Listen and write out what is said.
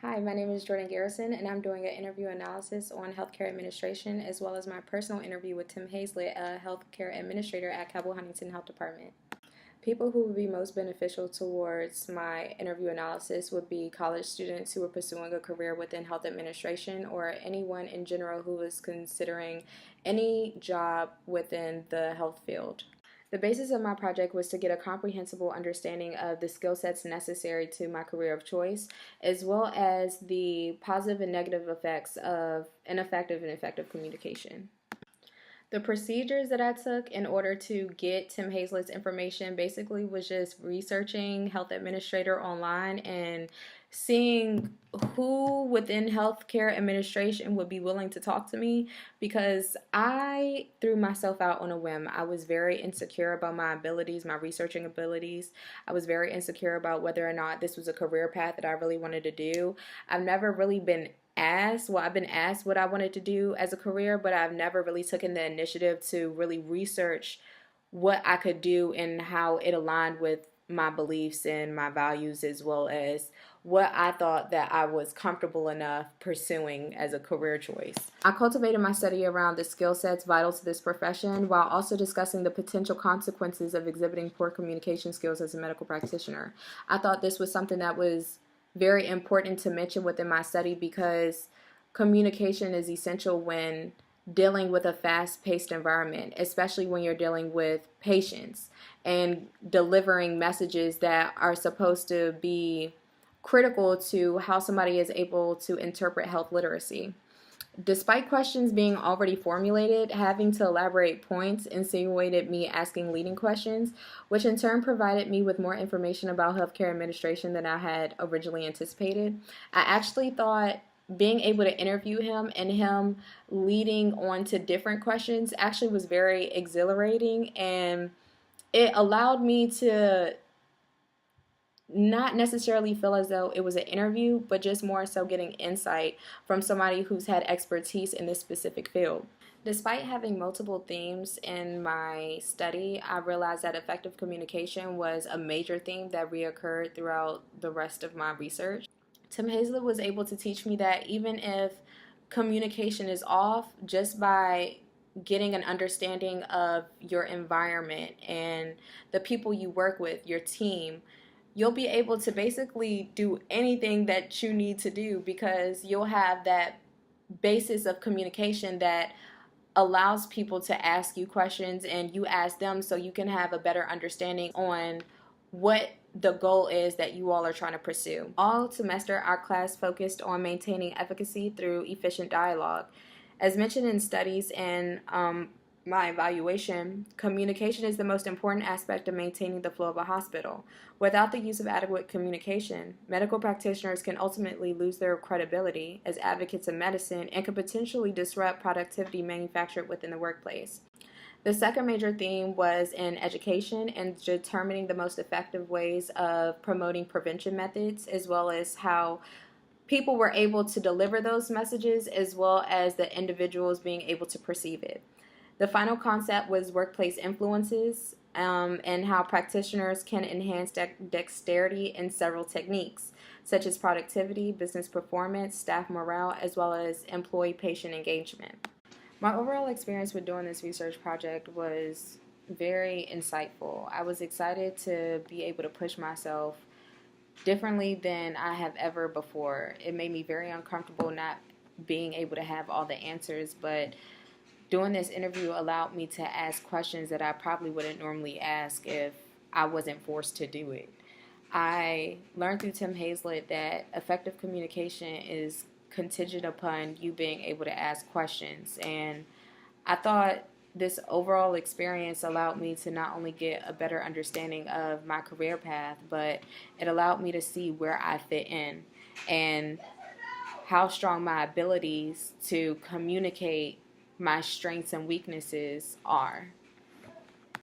Hi, my name is Jordan Garrison, and I'm doing an interview analysis on healthcare administration as well as my personal interview with Tim Hazlett, a healthcare administrator at Cabell Huntington Health Department. People who would be most beneficial towards my interview analysis would be college students who are pursuing a career within health administration or anyone in general who is considering any job within the health field. The basis of my project was to get a comprehensible understanding of the skill sets necessary to my career of choice, as well as the positive and negative effects of ineffective and effective communication. The procedures that I took in order to get Tim Hazlett's information basically was just researching health administrator online and seeing who within healthcare administration would be willing to talk to me, because I threw myself out on a whim. I was very insecure about my abilities, my researching abilities. I was very insecure about whether or not this was a career path that I really wanted to do. I've never really been I've been asked what I wanted to do as a career, but I've never really taken the initiative to really research what I could do and how it aligned with my beliefs and my values, as well as what I thought that I was comfortable enough pursuing as a career choice. I cultivated my study around the skill sets vital to this profession while also discussing the potential consequences of exhibiting poor communication skills as a medical practitioner. I thought this was something that was very important to mention within my study, because communication is essential when dealing with a fast-paced environment, especially when you're dealing with patients and delivering messages that are supposed to be critical to how somebody is able to interpret health literacy. Despite questions being already formulated, having to elaborate points insinuated me asking leading questions, which in turn provided me with more information about healthcare administration than I had originally anticipated. I actually thought being able to interview him and him leading on to different questions actually was very exhilarating, and it allowed me to not necessarily feel as though it was an interview, but just more so getting insight from somebody who's had expertise in this specific field. Despite having multiple themes in my study, I realized that effective communication was a major theme that reoccurred throughout the rest of my research. Tim Hazlett was able to teach me that even if communication is off, just by getting an understanding of your environment and the people you work with, your team, you'll be able to basically do anything that you need to do, because you'll have that basis of communication that allows people to ask you questions and you ask them, so you can have a better understanding on what the goal is that you all are trying to pursue. All semester, our class focused on maintaining efficacy through efficient dialogue. As mentioned in studies and my evaluation, communication is the most important aspect of maintaining the flow of a hospital. Without the use of adequate communication, medical practitioners can ultimately lose their credibility as advocates of medicine and could potentially disrupt productivity manufactured within the workplace. The second major theme was in education and determining the most effective ways of promoting prevention methods, as well as how people were able to deliver those messages, as well as the individuals being able to perceive it. The final concept was workplace influences, and how practitioners can enhance dexterity in several techniques, such as productivity, business performance, staff morale, as well as employee-patient engagement. My overall experience with doing this research project was very insightful. I was excited to be able to push myself differently than I have ever before. It made me very uncomfortable not being able to have all the answers, but doing this interview allowed me to ask questions that I probably wouldn't normally ask if I wasn't forced to do it. I learned through Tim Hazlett that effective communication is contingent upon you being able to ask questions, and I thought this overall experience allowed me to not only get a better understanding of my career path, but it allowed me to see where I fit in and how strong my abilities to communicate my strengths and weaknesses are.